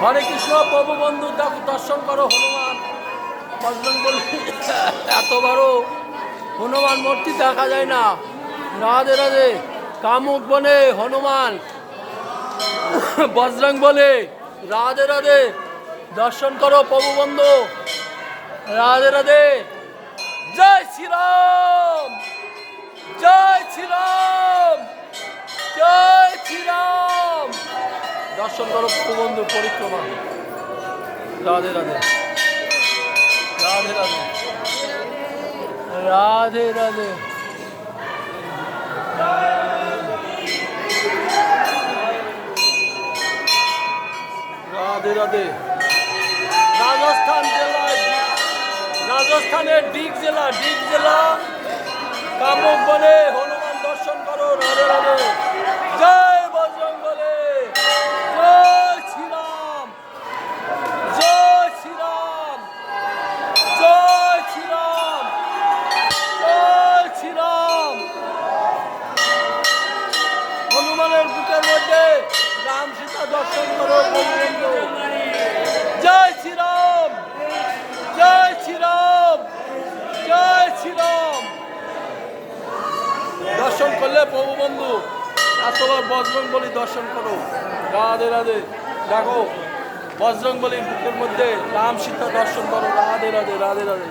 হরে কৃষ্ণ প্রভু বন্ধু দেখো দর্শন করো হনুমান বজরং বলি এত বড় হনুমান মূর্তি দেখা যায় না। রাধে রাধে কামুক বনে হনুমান বজরং বলে রাধে রাধে দর্শন করো প্রভু বন্ধু রাধে রাধে। জয় শ্রীরাম জয় শ্রীরাম জয় শ্রীরাম। দর্শন করো প্রভু বন্ধু পরিক্রমা রাধে রাধে রাধে রাধে রাধে রাধে রাধে রাধে। রাজস্থান জেলায় রাজস্থানের ডিগ জেলা কামুক বনে হনুমান দর্শন করো রাধে রাধে। জয় বজরং বলে জয় শ্রীরাম জয় শ্রীরাম জয় শ্রীরাম জয় শ্রীরাম। হনুমানের বুকের মধ্যে রাম সীতা দর্শন করো বন্ধু। জয় শ্রীরাম জয় শ্রীরাম জয় শ্রীরাম। দর্শন করলে প্রভু বন্ধু এতবার বজরং বলি দর্শন করো রাধে রাধে। দেখো বজরং বলির বুকের মধ্যে রাম সীতা দর্শন করো রাধে রাধে রাধে রাধে।